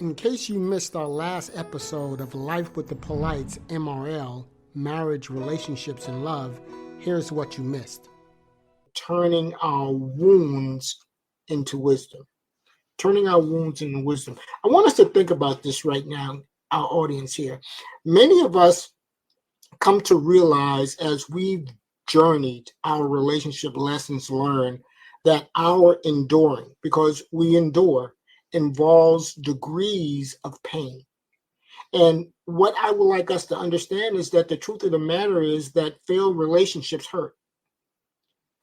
In case you missed our last episode of Life with the Polites, MRL, Marriage, Relationships, and Love, here's what you missed. Turning our wounds into wisdom. Turning our wounds into wisdom. I want us to think about this right now, our audience here. Many of us come to realize as we've journeyed our relationship lessons learned that our enduring, because we endure, involves degrees of pain. And what I would like us to understand is that the truth of the matter is that failed relationships hurt.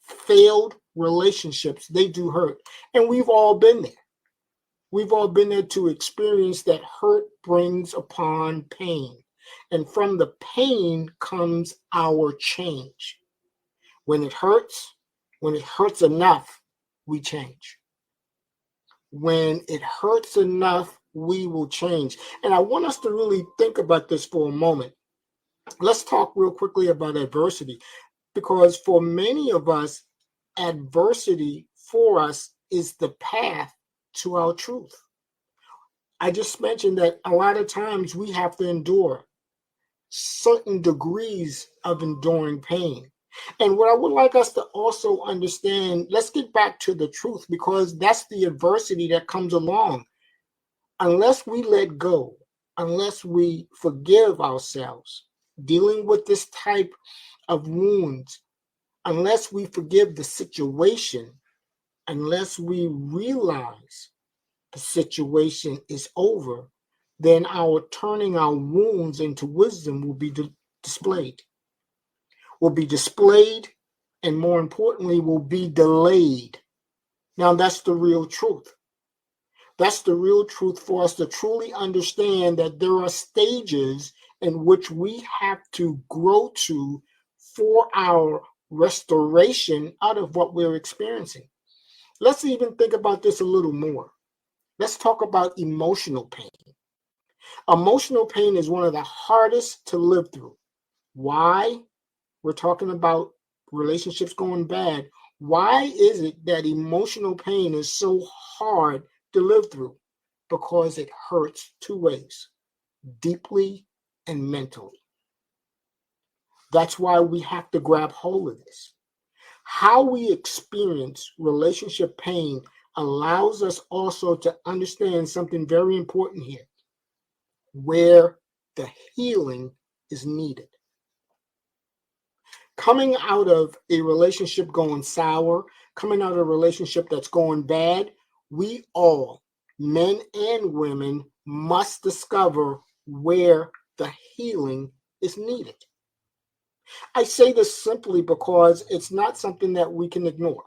Failed relationships, they do hurt. And we've all been there. We've all been there to experience that hurt brings upon pain. And from the pain comes our change. When it hurts enough, we change. When it hurts enough, we will change. And I want us to really think about this for a moment. Let's talk real quickly about adversity, because for many of us, adversity for us is the path to our truth. I just mentioned that a lot of times we have to endure certain degrees of enduring pain. And what I would like us to also understand, let's get back to the truth, because that's the adversity that comes along. Unless we let go, unless we forgive ourselves, dealing with this type of wounds, unless we forgive the situation, unless we realize the situation is over, then our turning our wounds into wisdom will be displayed. Will be displayed, and more importantly, will be delayed. Now, that's the real truth. That's the real truth for us to truly understand that there are stages in which we have to grow to for our restoration out of what we're experiencing. Let's even think about this a little more. Let's talk about emotional pain. Emotional pain is one of the hardest to live through. Why? We're talking about relationships going bad. Why is it that emotional pain is so hard to live through? Because it hurts two ways, deeply and mentally. That's why we have to grab hold of this. How we experience relationship pain allows us also to understand something very important here, where the healing is needed. Coming out of a relationship going sour, coming out of a relationship that's going bad, we all, men and women, must discover where the healing is needed. I say this simply because it's not something that we can ignore.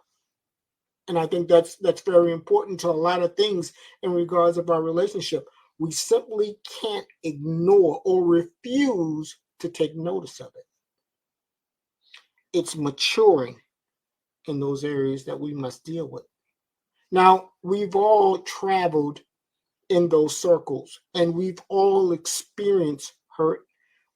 And I think that's very important to a lot of things in regards of our relationship. We simply can't ignore or refuse to take notice of it. It's maturing in those areas that we must deal with. Now, we've all traveled in those circles, and we've all experienced hurt.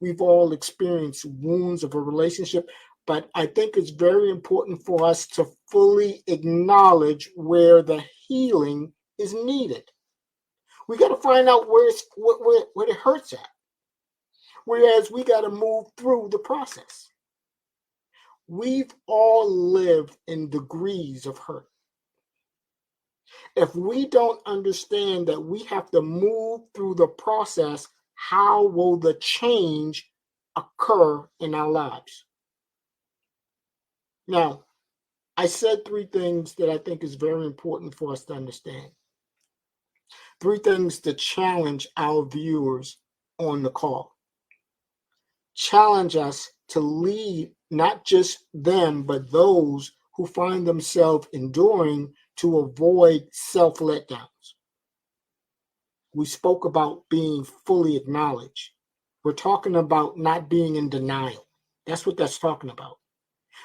We've all experienced wounds of a relationship, but I think it's very important for us to fully acknowledge where the healing is needed. We got to find out where it hurts at, whereas we got to move through the process. We've all lived in degrees of hurt. If we don't understand that we have to move through the process, how will the change occur in our lives? Now, I said three things that I think is very important for us to understand. Three things to challenge our viewers on the call. Challenge us to lead not just them, but those who find themselves enduring to avoid self-letdowns. We spoke about being fully acknowledged. We're talking about not being in denial. That's what that's talking about.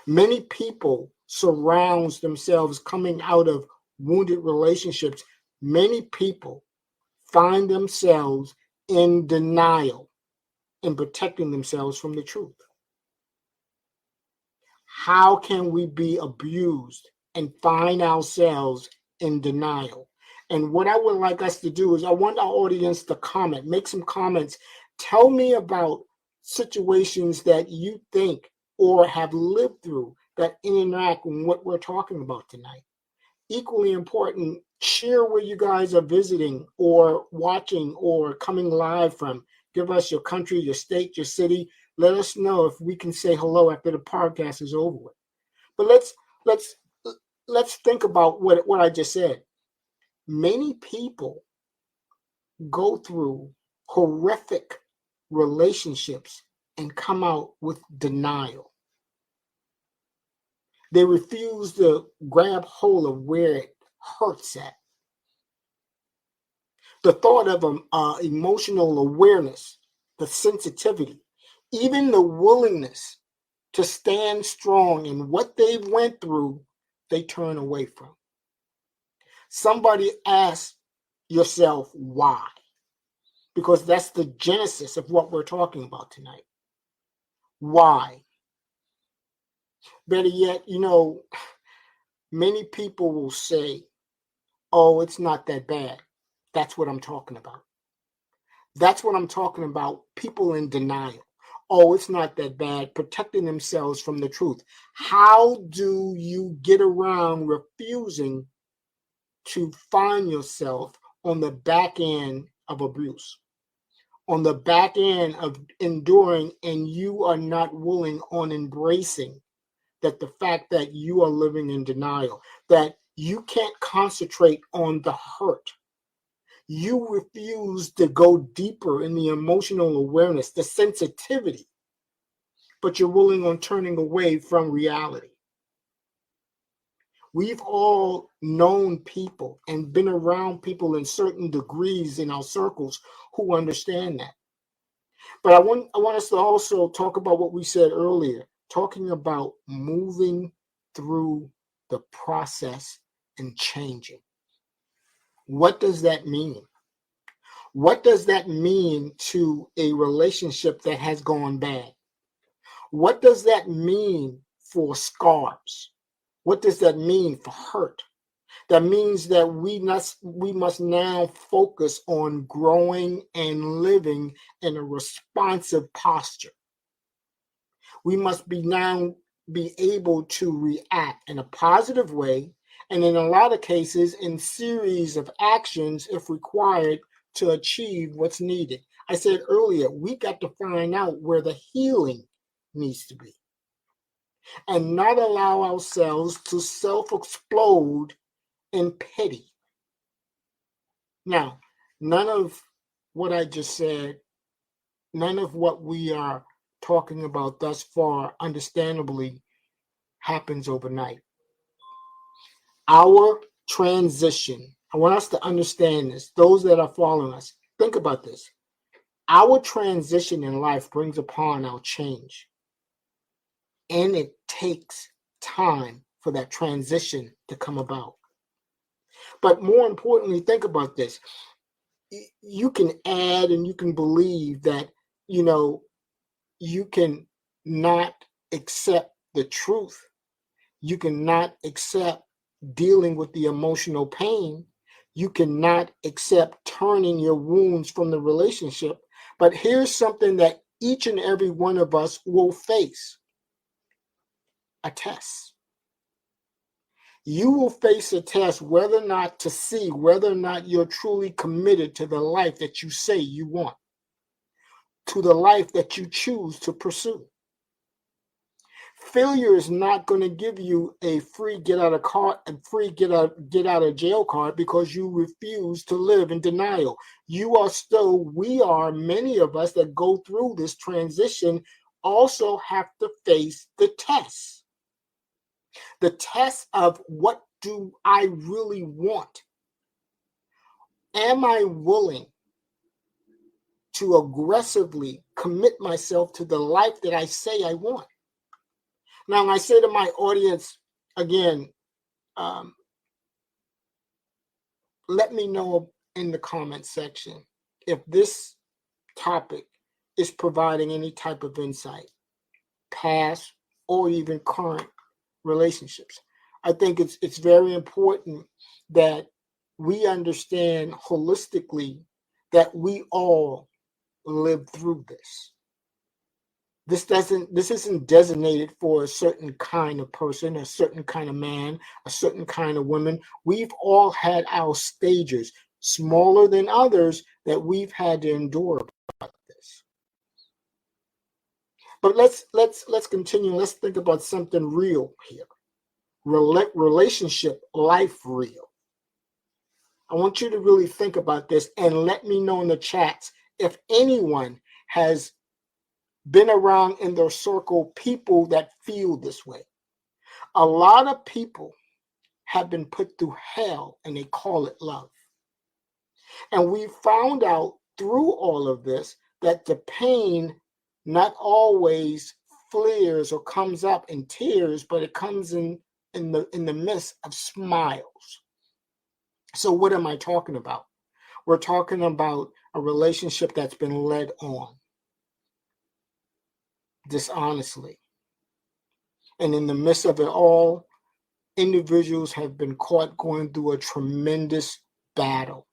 Many people surround themselves coming out of wounded relationships. Many people find themselves in denial and protecting themselves from the truth. How can we be abused and find ourselves in denial? And what I would like us to do is I want our audience to comment, make some comments. Tell me about situations that you think or have lived through that interact with what we're talking about tonight. Equally important, share where you guys are visiting or watching or coming live from. Give us your country, your state, your city. Let us know if we can say hello after the podcast is over with. But let's think about what I just said. Many people go through horrific relationships and come out with denial. They refuse to grab hold of where it hurts at. The thought of emotional awareness, the sensitivity, even the willingness to stand strong in what they've went through, they turn away from. Somebody ask yourself why, because that's the genesis of what we're talking about tonight. Why? Better yet, many people will say, oh, it's not that bad. That's what I'm talking about. That's what I'm talking about. People in denial. Oh, it's not that bad. Protecting themselves from the truth. How do you get around refusing to find yourself on the back end of abuse? On the back end of enduring, and you are not willing on embracing that the fact that you are living in denial, that you can't concentrate on the hurt. You refuse to go deeper in the emotional awareness, the sensitivity, but you're willing on turning away from reality. We've all known people and been around people in certain degrees in our circles who understand that. But I want us to also talk about what we said earlier, talking about moving through the process and changing. What does that mean? What does that mean to a relationship that has gone bad? What does that mean for scars? What does that mean for hurt? That means that we must now focus on growing and living in a responsive posture. We must now be able to react in a positive way, and in a lot of cases, in series of actions, if required, to achieve what's needed. I said earlier, we got to find out where the healing needs to be and not allow ourselves to self-explode in pity. Now, none of what I just said, none of what we are talking about thus far, understandably, happens overnight. Our transition, I want us to understand this, those that are following us, think about this. Our transition in life brings upon our change. And it takes time for that transition to come about. But more importantly, think about this. You can add and you can believe that, you can not accept the truth. You cannot accept dealing with the emotional pain. You cannot accept turning your wounds from the relationship. But here's something that each and every one of us will face: a test. You will face a test whether or not to see whether or not you're truly committed to the life that you say you want, to the life that you choose to pursue. Failure is not going to give you a free get out of jail card because you refuse to live in denial. Many of us that go through this transition also have to face the test. The test of, what do I really want? Am I willing to aggressively commit myself to the life that I say I want? Now, I say to my audience again, let me know in the comment section if this topic is providing any type of insight, past or even current relationships. I think it's very important that we understand holistically that we all live through this. This isn't designated for a certain kind of person, a certain kind of man, a certain kind of woman. We've all had our stages, smaller than others, that we've had to endure about this. But let's continue. Let's think about something real here. Relationship, life real. I want you to really think about this and let me know in the chats if anyone has been around in their circle people that feel this way. A lot of people have been put through hell and they call it love. And we found out through all of this that the pain not always flares or comes up in tears, but it comes in the midst of smiles. So what am I talking about? We're talking about a relationship that's been led on dishonestly. And in the midst of it all, individuals have been caught going through a tremendous battle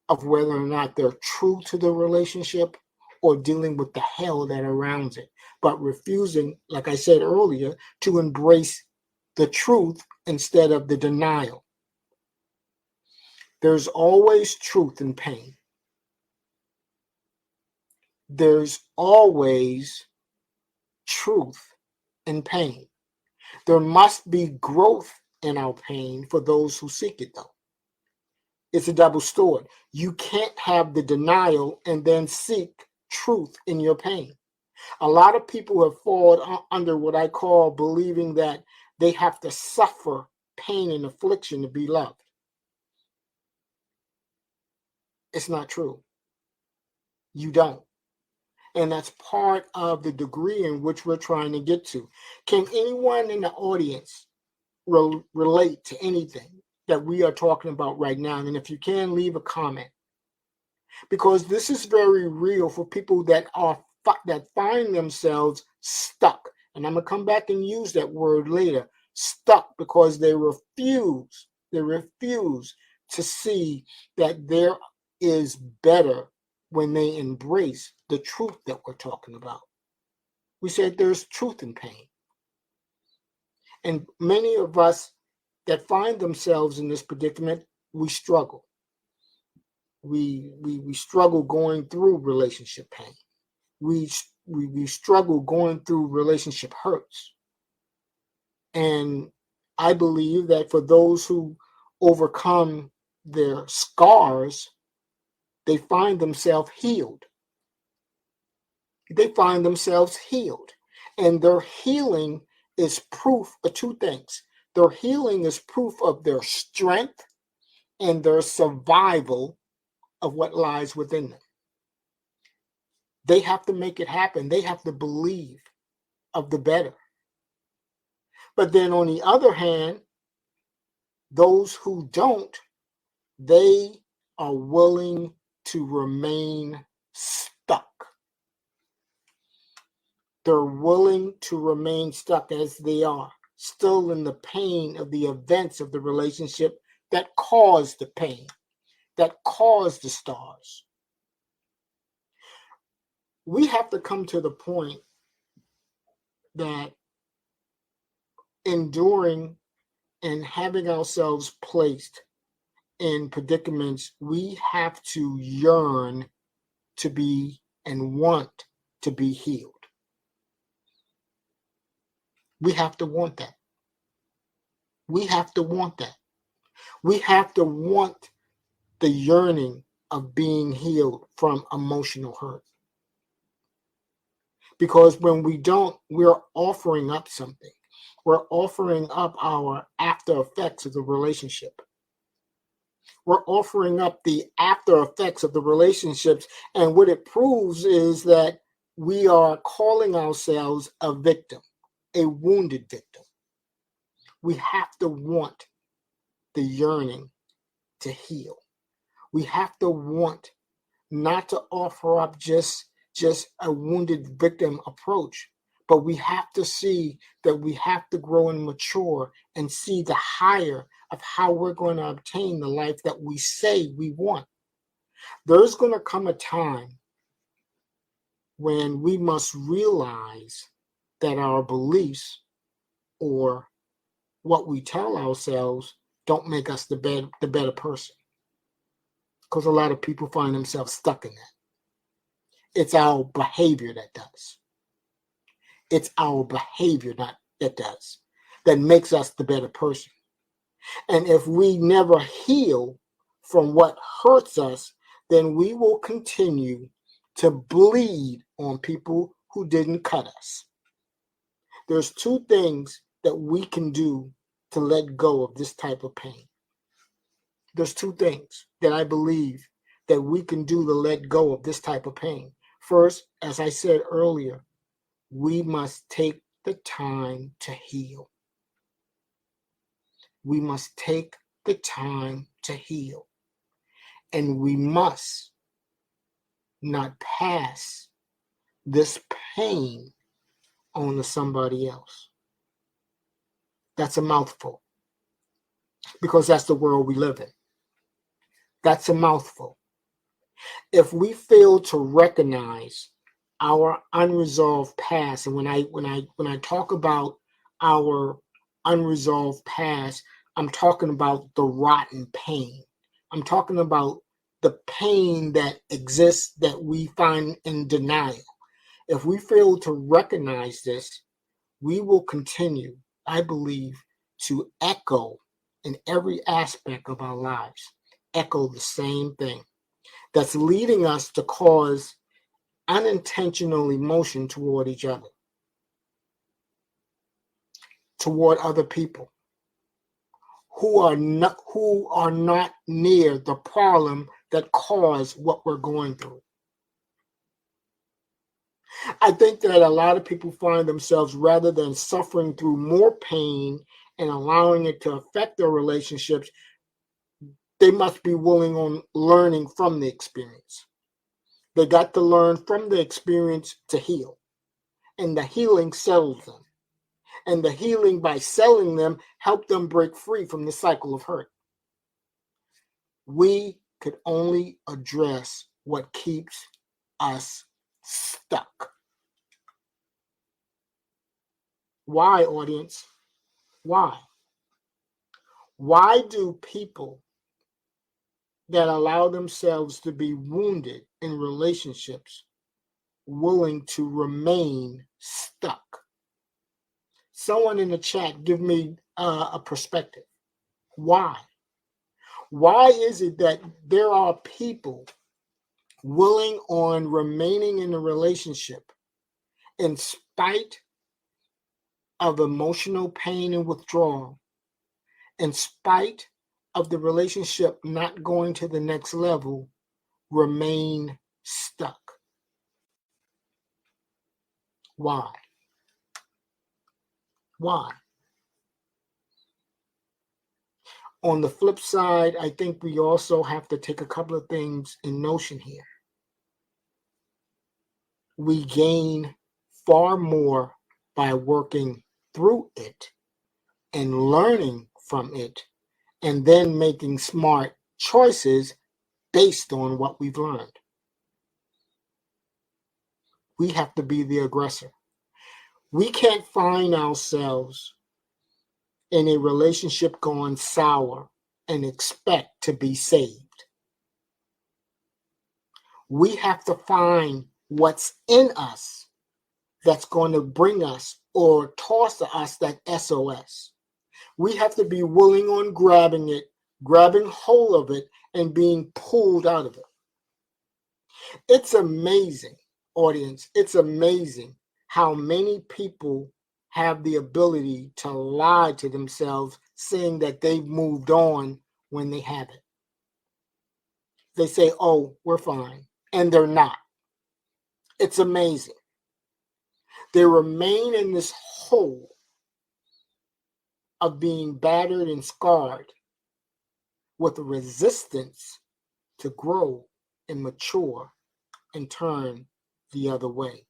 of whether or not they're true to the relationship or dealing with the hell that surrounds it, but refusing, like I said earlier, to embrace the truth instead of the denial. There's always truth in pain. There's always truth in pain. There must be growth in our pain for those who seek it, though. It's a double sword. You can't have the denial and then seek truth in your pain. A lot of people have fallen under what I call believing that they have to suffer pain and affliction to be loved. It's not true. You don't. And that's part of the degree in which we're trying to get to. Can anyone in the audience relate to anything that we are talking about right now? And if you can, leave a comment. Because this is very real for people that find themselves stuck. And I'm going to come back and use that word later. Stuck because they refuse to see that there is better when they embrace the truth that we're talking about. We said there's truth in pain. And many of us that find themselves in this predicament, we struggle. We struggle going through relationship pain. We struggle going through relationship hurts. And I believe that for those who overcome their scars, they find themselves healed. They find themselves healed. And their healing is proof of two things. Their healing is proof of their strength and their survival of what lies within them. They have to make it happen. They have to believe of the better. But then on the other hand, those who don't, they are willing to remain stuck. They're willing to remain stuck as they are, still in the pain of the events of the relationship that caused the pain, that caused the scars. We have to come to the point that enduring and having ourselves placed in predicaments, we have to yearn to be and want to be healed. We have to want that. We have to want that. We have to want the yearning of being healed from emotional hurt. Because when we don't, we're offering up something. We're offering up our after effects of the relationship. We're offering up the after effects of the relationships. And what it proves is that we are calling ourselves a victim, a wounded victim. We have to want the yearning to heal. We have to want not to offer up just a wounded victim approach, But we have to see that we have to grow and mature and see the higher of how we're going to obtain the life that we say we want. There's going to come a time when we must realize that our beliefs or what we tell ourselves don't make us the better person. Because a lot of people find themselves stuck in that. It's our behavior that does. It's our behavior that does, that makes us the better person. And if we never heal from what hurts us, then we will continue to bleed on people who didn't cut us. There's two things that we can do to let go of this type of pain. There's two things that I believe that we can do to let go of this type of pain. First, as I said earlier, we must take the time to heal. We must take the time to heal. And we must not pass this pain on to somebody else. That's a mouthful, because that's the world we live in. That's a mouthful. If we fail to recognize our unresolved past, and when I talk about our unresolved past, I'm talking about the rotten pain. I'm talking about the pain that exists that we find in denial. If we fail to recognize this, we will continue, I believe, to echo in every aspect of our lives, echo the same thing. That's leading us to cause unintentional emotion toward each other, toward other people who are not near the problem that caused what we're going through. I think that a lot of people find themselves, rather than suffering through more pain and allowing it to affect their relationships, they must be willing on learning from the experience. They got to learn from the experience to heal. And the healing settles them. And the healing, by selling them, help them break free from the cycle of hurt. We could only address what keeps us stuck. Why, audience? Why? Why do people that allow themselves to be wounded in relationships willing to remain stuck? Someone in the chat, give me a perspective. Why? Why is it that there are people willing on remaining in a relationship in spite of emotional pain and withdrawal, in spite of the relationship not going to the next level, remain stuck? Why? Why? On the flip side, I think we also have to take a couple of things in notion here. We gain far more by working through it and learning from it, and then making smart choices based on what we've learned. We have to be the aggressor. We can't find ourselves in a relationship gone sour and expect to be saved. We have to find what's in us that's going to bring us or toss to us that SOS. We have to be willing on grabbing it, grabbing hold of it, and being pulled out of it. It's amazing, audience. It's amazing how many people have the ability to lie to themselves, saying that they've moved on when they haven't. They say, oh, we're fine, and they're not. It's amazing. They remain in this hole of being battered and scarred with a resistance to grow and mature and turn the other way.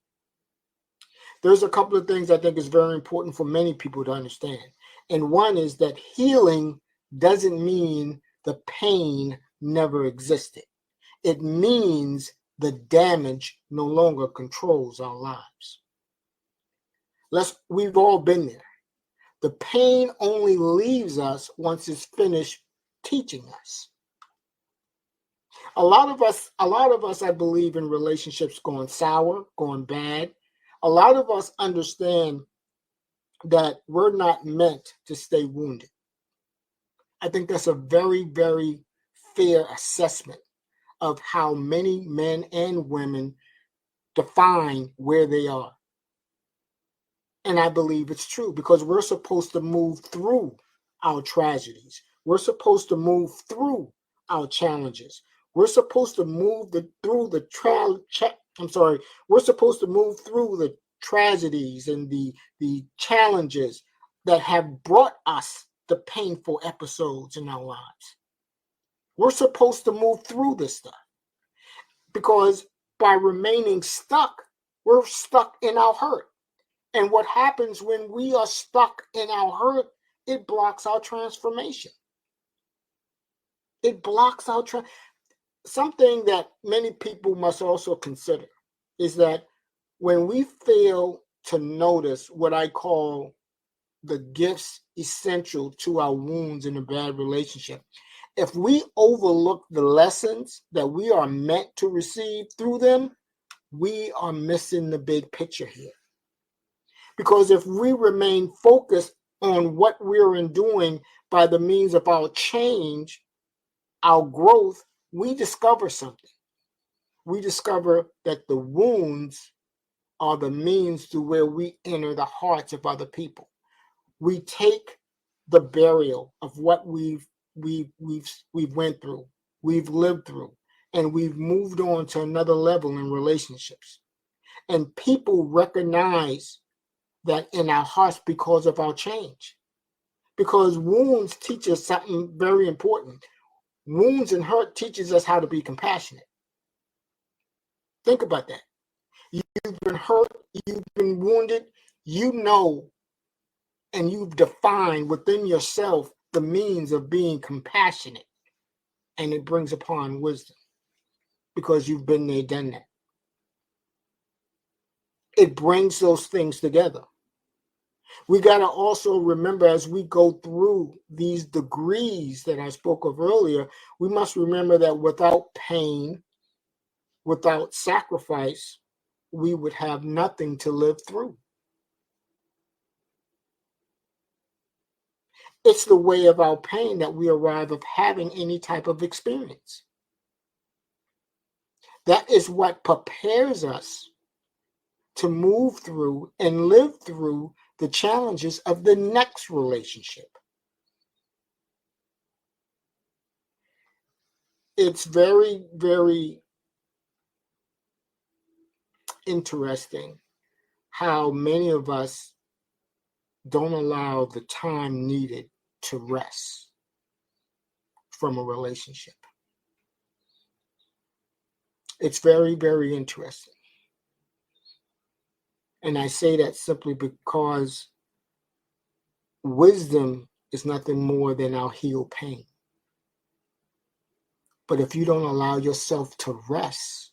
there's a couple of things I think is very important for many people to understand. And one is that healing doesn't mean the pain never existed. It means the damage no longer controls our lives. We've all been there. The pain only leaves us once it's finished teaching us. A lot of us, I believe, in relationships going sour, going bad. A lot of us understand that we're not meant to stay wounded. I think that's a very, very fair assessment of how many men and women define where they are. And I believe it's true because we're supposed to move through our tragedies. We're supposed to move through our challenges. We're supposed to move through the we're supposed to move through the tragedies and the challenges that have brought us the painful episodes in our lives. We're supposed to move through this stuff because by remaining stuck, we're stuck in our hurt. And what happens when we are stuck in our hurt, it blocks our transformation. It blocks our something that many people must also consider is that when we fail to notice what I call the gifts essential to our wounds in a bad relationship, if we overlook the lessons that we are meant to receive through them, we are missing the big picture here. Because if we remain focused on what we're doing by the means of our change, our growth, we discover something. We discover that the wounds are the means to where we enter the hearts of other people. We take the burial of what we've went through, we've lived through, and we've moved on to another level in relationships. And people recognize that in our hearts because of our change. Because wounds teach us something very important. Wounds and hurt teaches us how to be compassionate. Think about that. You've been hurt, you've been wounded, you know, and you've defined within yourself the means of being compassionate. And it brings upon wisdom because you've been there, done that. It brings those things together. We got to also remember as we go through these degrees that I spoke of earlier, we must remember that without pain, without sacrifice, we would have nothing to live through. It's the way of our pain that we arrive of having any type of experience. That is what prepares us to move through and live through the challenges of the next relationship. It's very, very interesting how many of us don't allow the time needed to rest from a relationship. It's very, very interesting. And I say that simply because wisdom is nothing more than our healed pain. But if you don't allow yourself to rest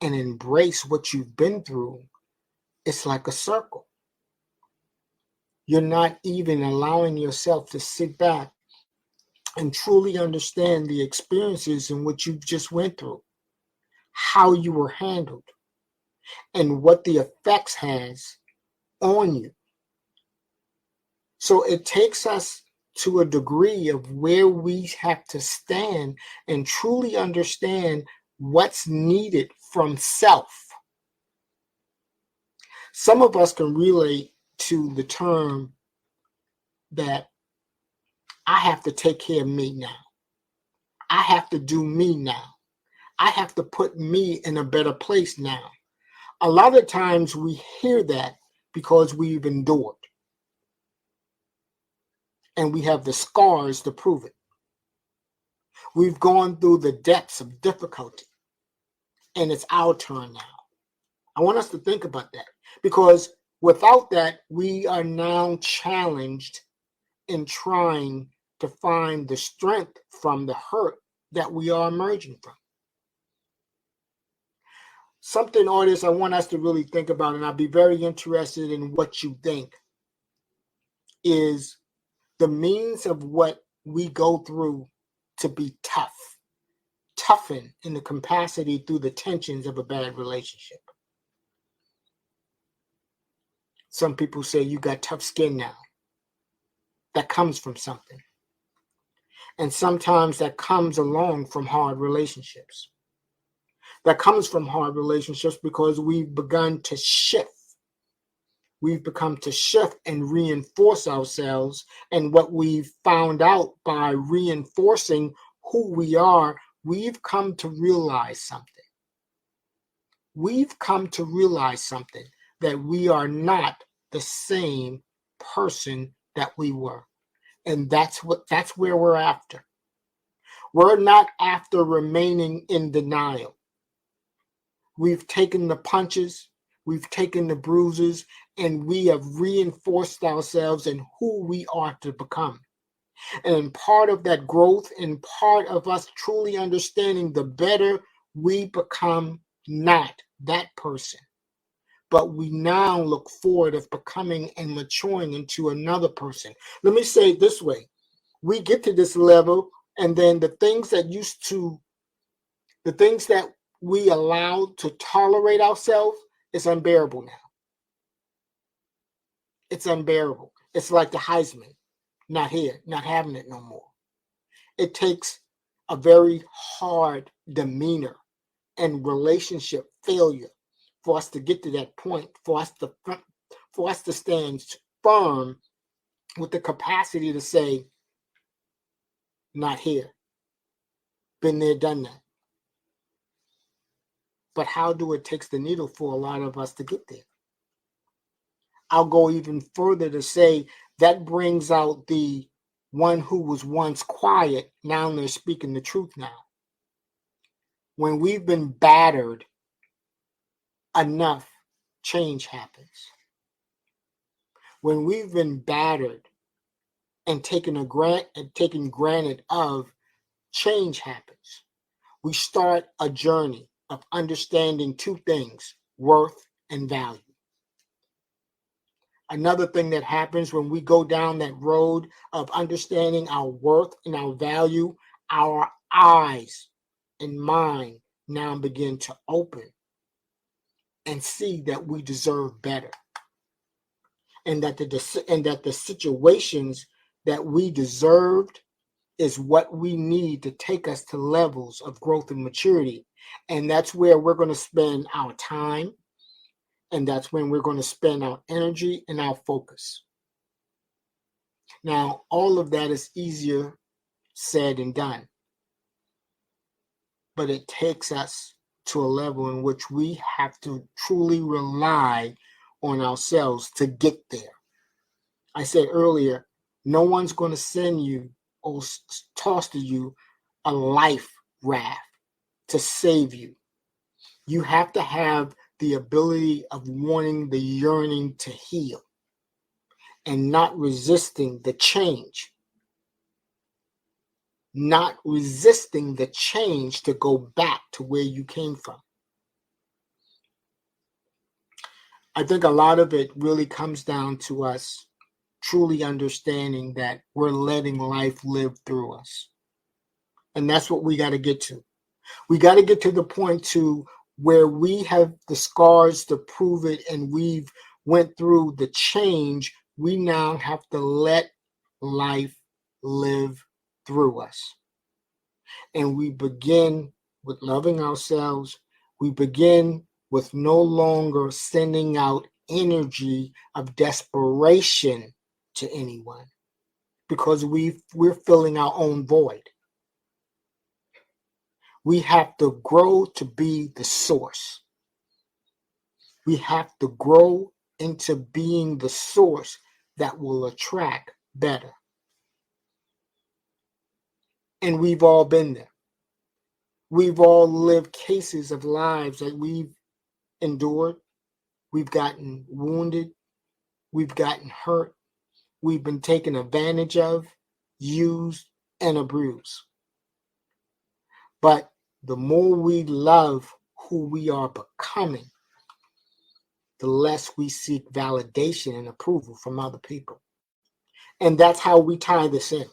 and embrace what you've been through, it's like a circle. You're not even allowing yourself to sit back and truly understand the experiences in which you just went through, how you were handled, and what the effects has on you. So it takes us to a degree of where we have to stand and truly understand what's needed from self. Some of us can relate to the term that I have to take care of me now. I have to do me now. I have to put me in a better place now. A lot of times we hear that because we've endured. And we have the scars to prove it. We've gone through the depths of difficulty. And it's our turn now. I want us to think about that. Because without that, we are now challenged in trying to find the strength from the hurt that we are emerging from. Something, artists, I want us to really think about, and I'll be very interested in what you think, is the means of what we go through to be toughen in the capacity through the tensions of a bad relationship. Some people say you got tough skin now. That comes from something. And sometimes that comes along from hard relationships. That comes from hard relationships because we've begun to shift. We've become to shift and reinforce ourselves. And what we've found out by reinforcing who we are, we've come to realize something. We've come to realize something, that we are not the same person that we were. And that's where we're after. We're not after remaining in denial. We've taken the punches, we've taken the bruises, and we have reinforced ourselves in who we are to become. And part of that growth and part of us truly understanding, the better we become, not that person, but we now look forward of becoming and maturing into another person. Let me say it this way. We get to this level, and then the things that we allowed to tolerate ourselves is unbearable now. It's unbearable. It's like the Heisman, not here, not having it no more. It takes a very hard demeanor and relationship failure for us to get to that point, for us to stand firm with the capacity to say, not here. Been there, done that. But how do it take the needle for a lot of us to get there? I'll go even further to say that brings out the one who was once quiet, now they're speaking the truth now. When we've been battered enough, change happens. When we've been battered and taken granted of, change happens. We start a journey of understanding two things, worth and value. Another thing that happens when we go down that road of understanding our worth and our value, our eyes and mind now begin to open and see that we deserve better. And that the situations that we deserved is what we need to take us to levels of growth and maturity. And that's where we're going to spend our time. And that's when we're going to spend our energy and our focus. Now, all of that is easier said and done. But it takes us to a level in which we have to truly rely on ourselves to get there. I said earlier, no one's going to send you or toss to you a life raft to save you. You have to have the ability of wanting the yearning to heal and not resisting the change. Not resisting the change to go back to where you came from. I think a lot of it really comes down to us truly understanding that we're letting life live through us. And that's what we got to get to. We got to get to the point to where we have the scars to prove it and we've went through the change. We now have to let life live through us. And we begin with loving ourselves. We begin with no longer sending out energy of desperation to anyone because we're filling our own void. We have to grow to be the source. We have to grow into being the source that will attract better. And we've all been there. We've all lived cases of lives that we've endured, We've gotten wounded. We've gotten hurt. We've been taken advantage of, used, and abused. But the more we love who we are becoming, the less we seek validation and approval from other people. And that's how we tie this in.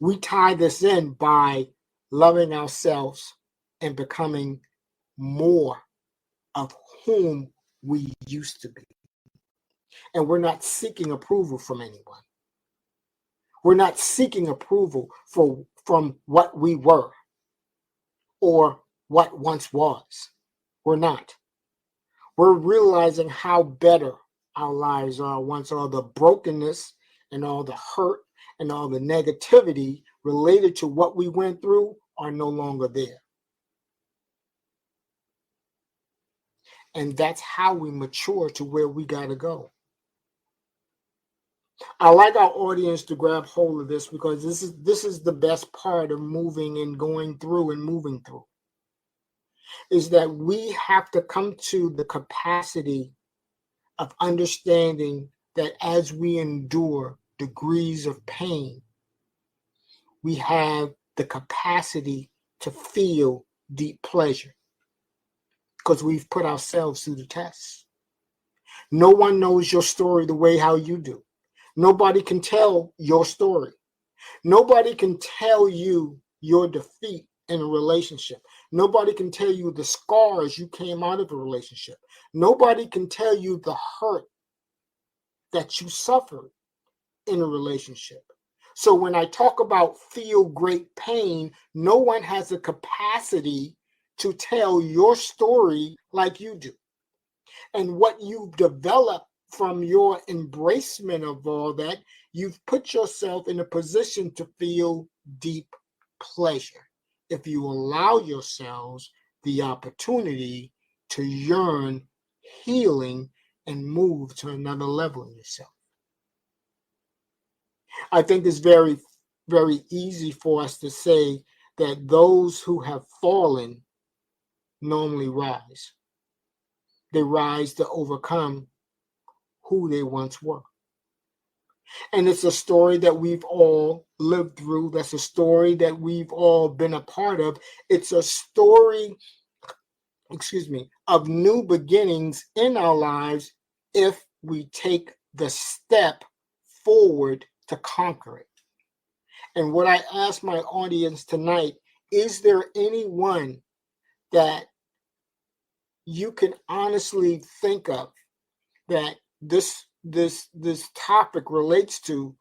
We tie this in by loving ourselves and becoming more of whom we used to be. And we're not seeking approval from anyone. We're not seeking approval from what we were or what once was. We're not. We're realizing how better our lives are once all the brokenness and all the hurt and all the negativity related to what we went through are no longer there. And that's how we mature to where we got to go. I like our audience to grab hold of this because this is the best part of moving and going through and moving through. Is that we have to come to the capacity of understanding that as we endure degrees of pain, we have the capacity to feel deep pleasure because we've put ourselves through the test. No one knows your story the way how you do. Nobody can tell your story. Nobody can tell you your defeat in a relationship. Nobody can tell you the scars you came out of a relationship. Nobody can tell you the hurt that you suffered in a relationship. So when I talk about feel great pain, no one has the capacity to tell your story like you do. And what you've developed from your embracement of all that, you've put yourself in a position to feel deep pleasure if you allow yourselves the opportunity to yearn healing and move to another level in yourself. I think it's very, very easy for us to say that those who have fallen normally rise. They rise to overcome who they once were. And it's a story that we've all lived through. That's a story that we've all been a part of. It's a story, of new beginnings in our lives if we take the step forward to conquer it. And what I ask my audience tonight, is there anyone that you can honestly think of that this topic relates to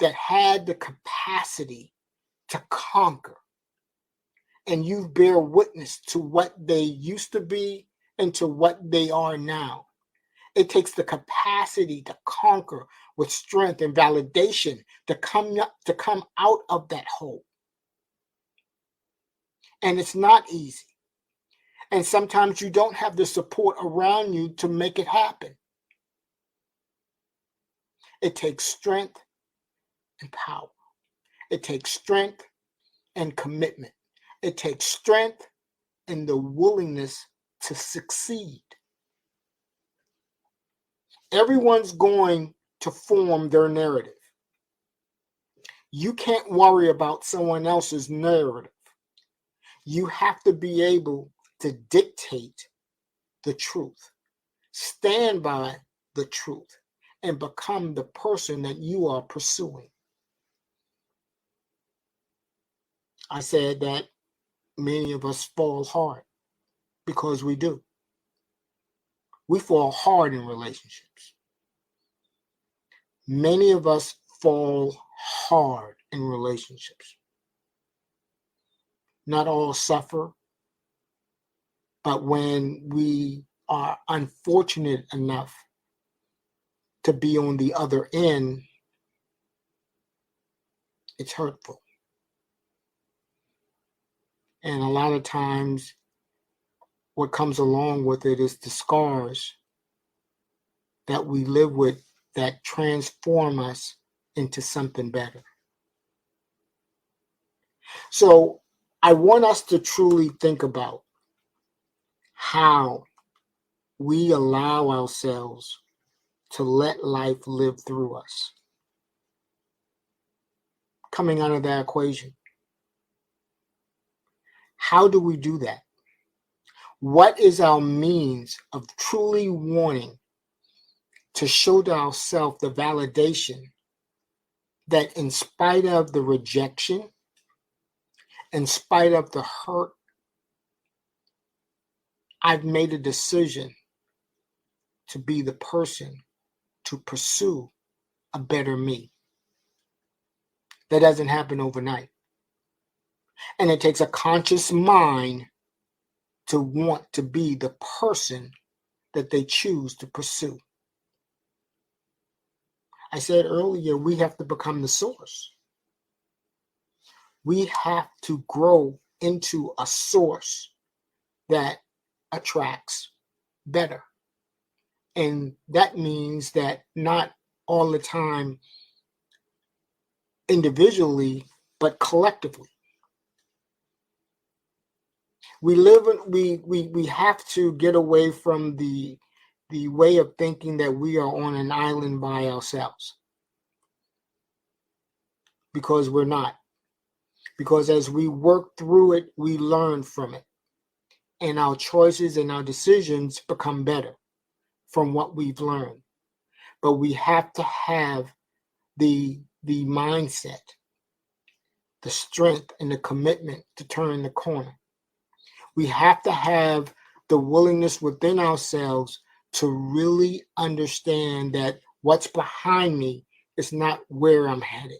that had the capacity to conquer? And you bear witness to what they used to be and to what they are now. It takes the capacity to conquer with strength and validation to come out of that hole. And it's not easy. And sometimes you don't have the support around you to make it happen. It takes strength and power. It takes strength and commitment. It takes strength and the willingness to succeed. Everyone's going to form their narrative. You can't worry about someone else's narrative. You have to be able to dictate the truth, stand by the truth, and become the person that you are pursuing. I said that many of us fall hard because we do. We fall hard in relationships. Many of us fall hard in relationships. Not all suffer, but when we are unfortunate enough to be on the other end, it's hurtful. And a lot of times, what comes along with it is the scars that we live with that transform us into something better. So I want us to truly think about how we allow ourselves to let life live through us. Coming out of that equation. How do we do that? What is our means of truly wanting to show to ourselves the validation that in spite of the rejection, in spite of the hurt, I've made a decision to be the person to pursue a better me. That doesn't happen overnight. And it takes a conscious mind to want to be the person that they choose to pursue. I said earlier, we have to become the source. We have to grow into a source that attracts better. And that means that not all the time individually, but collectively. We have to get away from the way of thinking that we are on an island by ourselves. Because we're not. Because as we work through it, we learn from it. And our choices and our decisions become better from what we've learned. But we have to have the mindset, the strength, and the commitment to turn the corner. We have to have the willingness within ourselves to really understand that what's behind me is not where I'm headed.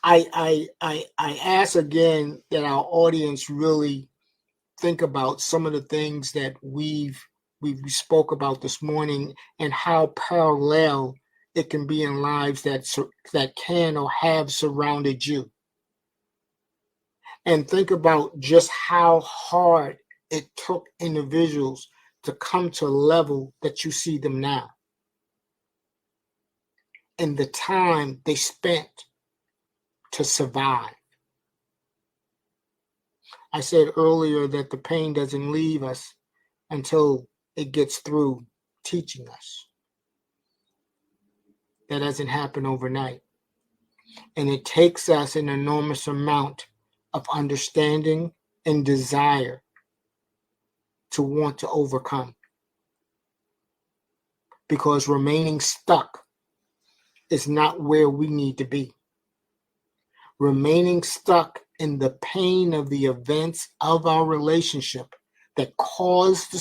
I ask again that our audience really think about some of the things that we spoke about this morning and how parallel it can be in lives that can or have surrounded you. And think about just how hard it took individuals to come to a level that you see them now. And the time they spent to survive. I said earlier that the pain doesn't leave us until it gets through teaching us. That doesn't happen overnight. And it takes us an enormous amount of understanding and desire to want to overcome. Because remaining stuck is not where we need to be. Remaining stuck in the pain of the events of our relationship that caused the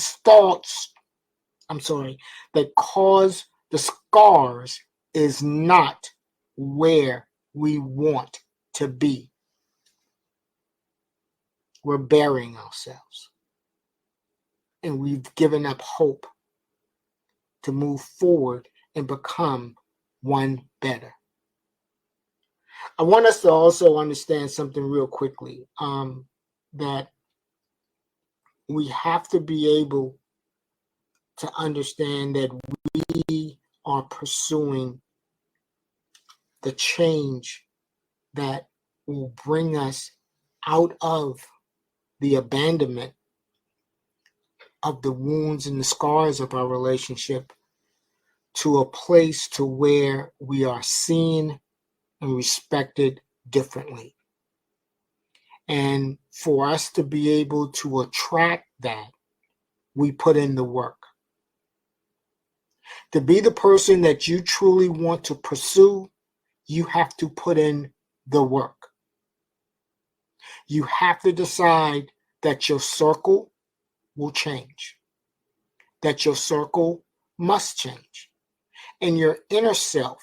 scars is not where we want to be. We're burying ourselves. And we've given up hope to move forward and become one better. I want us to also understand something real quickly, that we have to be able to understand that we are pursuing the change that will bring us out of the abandonment of the wounds and the scars of our relationship to a place to where we are seen and respected differently. And for us to be able to attract that, we put in the work. To be the person that you truly want to pursue, you have to put in the work. You have to decide that your circle will change, that your circle must change, and your inner self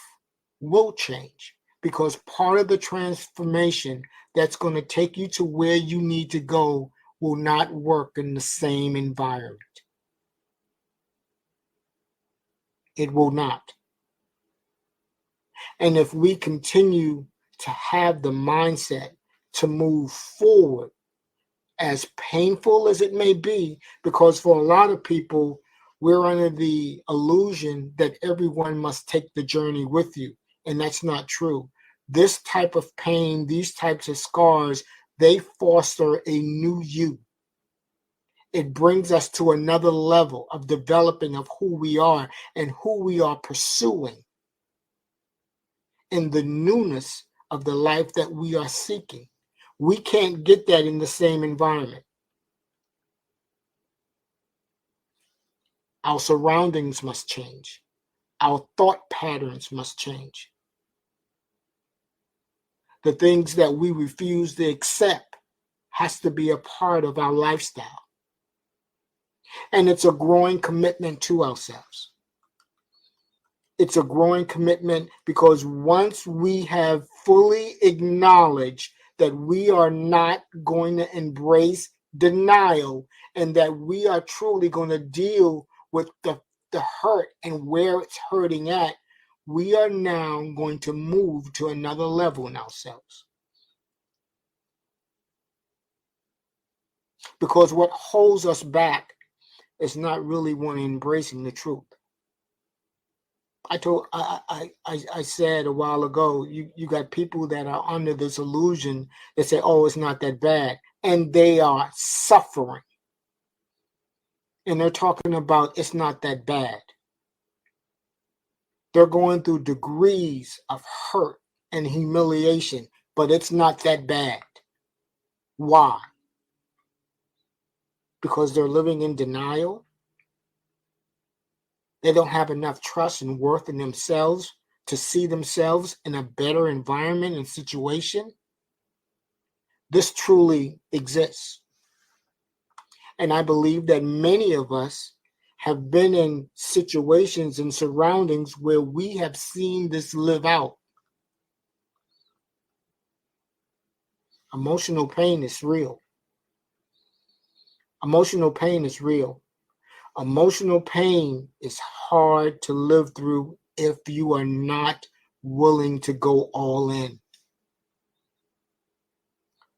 will change, because part of the transformation that's going to take you to where you need to go will not work in the same environment. It will not. And if we continue to have the mindset to move forward, as painful as it may be, because for a lot of people, we're under the illusion that everyone must take the journey with you. And that's not true. This type of pain, these types of scars, they foster a new you. It brings us to another level of developing of who we are and who we are pursuing in the newness of the life that we are seeking. We can't get that in the same environment. Our surroundings must change. Our thought patterns must change. The things that we refuse to accept has to be a part of our lifestyle. And it's a growing commitment to ourselves. It's a growing commitment because once we have fully acknowledged that we are not going to embrace denial and that we are truly going to deal with the hurt and where it's hurting at, we are now going to move to another level in ourselves. Because what holds us back is not really one embracing the truth. I said a while ago, you got people that are under this illusion that say, oh, it's not that bad. And they are suffering. And they're talking about it's not that bad. They're going through degrees of hurt and humiliation, but it's not that bad. Why? Because they're living in denial. They don't have enough trust and worth in themselves to see themselves in a better environment and situation. This truly exists. And I believe that many of us have been in situations and surroundings where we have seen this live out. Emotional pain is real. Emotional pain is real. Emotional pain is hard to live through if you are not willing to go all in.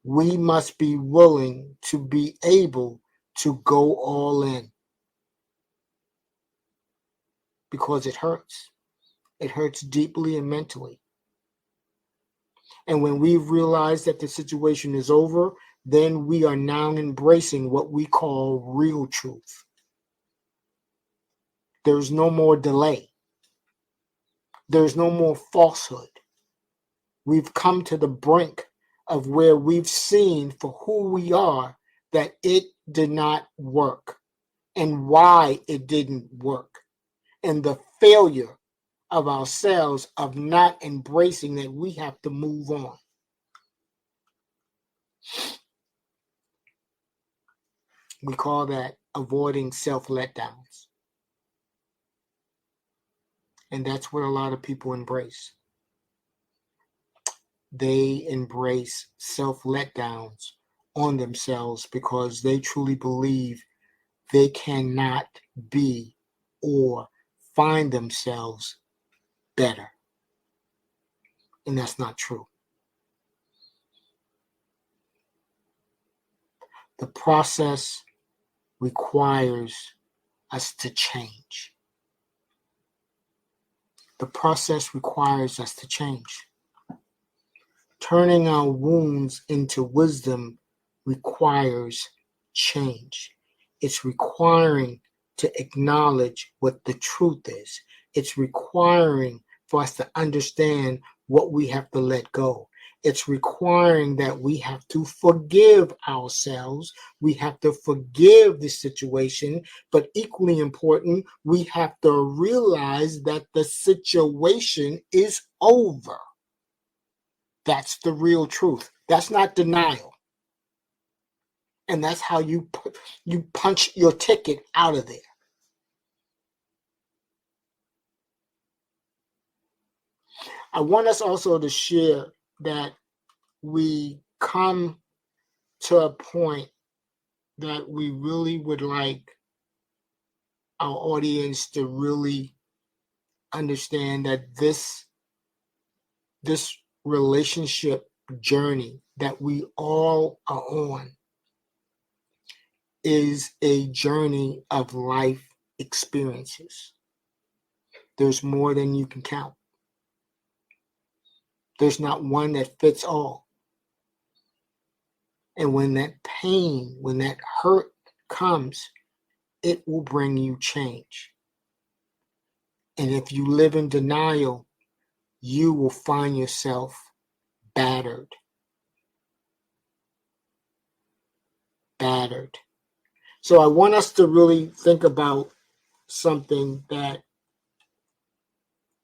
We must be willing to be able to go all in because it hurts. It hurts deeply and mentally. And when we've realized that the situation is over, then we are now embracing what we call real truth. There's no more delay. There's no more falsehood. We've come to the brink of where we've seen for who we are that it did not work and why it didn't work and the failure of ourselves of not embracing that we have to move on. We call that avoiding self-letdowns. And that's what a lot of people embrace. They embrace self-letdowns on themselves because they truly believe they cannot be or find themselves better. And that's not true. The process requires us to change. The process requires us to change. Turning our wounds into wisdom requires change. It's requiring to acknowledge what the truth is. It's requiring for us to understand what we have to let go. It's requiring that we have to forgive ourselves. We have to forgive the situation. But equally important, we have to realize that the situation is over. That's the real truth. That's not denial. And that's how you punch your ticket out of there. I want us also to share that we come to a point that we really would like our audience to really understand that this relationship journey that we all are on is a journey of life experiences. There's more than you can count. There's not one that fits all. And when that pain, when that hurt comes, it will bring you change. And if you live in denial, you will find yourself battered. So I want us to really think about something that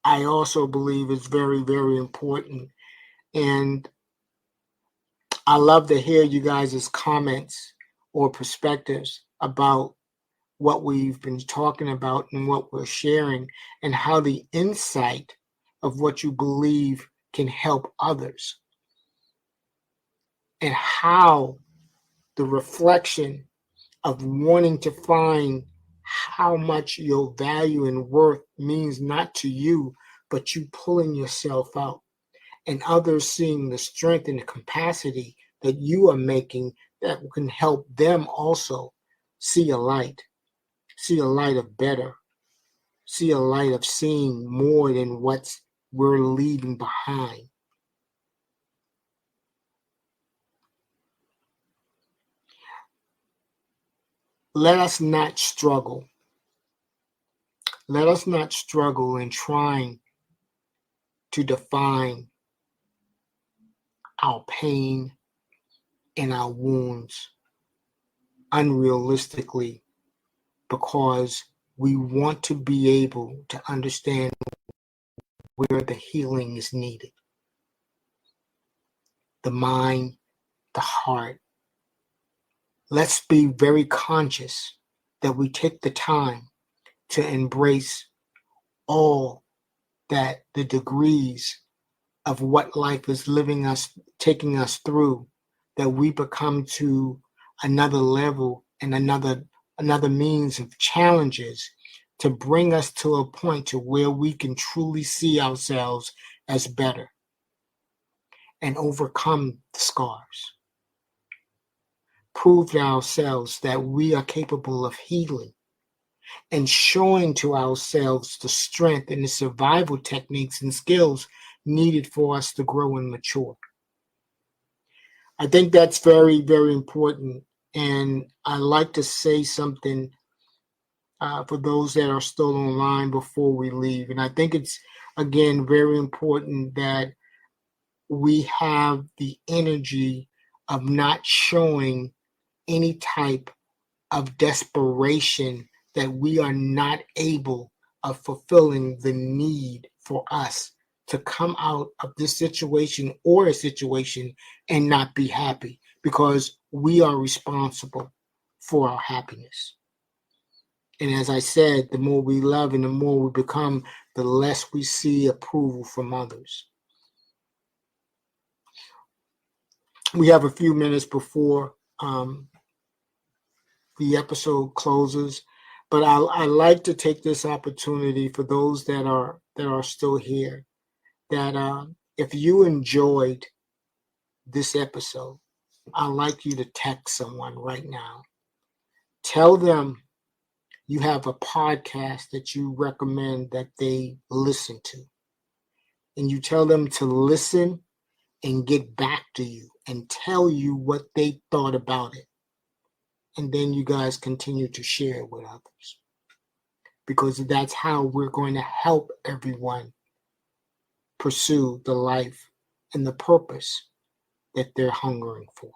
I also believe is very, very important. And I love to hear you guys' comments or perspectives about what we've been talking about and what we're sharing, and how the insight of what you believe can help others, and how the reflection of wanting to find how much your value and worth means not to you, but you pulling yourself out, and others seeing the strength and the capacity that you are making that can help them also see a light of better, see a light of seeing more than what we're leaving behind. Let us not struggle. Let us not struggle in trying to define our pain and our wounds unrealistically, because we want to be able to understand where the healing is needed. The mind, the heart. Let's be very conscious that we take the time to embrace all that the degrees of what life is taking us through, that we become to another level and another means of challenges to bring us to a point to where we can truly see ourselves as better and overcome the scars. Prove to ourselves that we are capable of healing and showing to ourselves the strength and the survival techniques and skills needed for us to grow and mature. I think that's very, very important. And I like to say something for those that are still online before we leave. And I think it's, again, very important that we have the energy of not showing any type of desperation that we are not able of fulfilling the need for us to come out of this situation or a situation and not be happy, because we are responsible for our happiness. And as I said, the more we love and the more we become, the less we see approval from others. We have a few minutes before the episode closes, but I like to take this opportunity for those that are still here, that if you enjoyed this episode, I'd like you to text someone right now. Tell them you have a podcast that you recommend that they listen to, and you tell them to listen and get back to you and tell you what they thought about it. And then you guys continue to share it with others, because that's how we're going to help everyone pursue the life and the purpose that they're hungering for.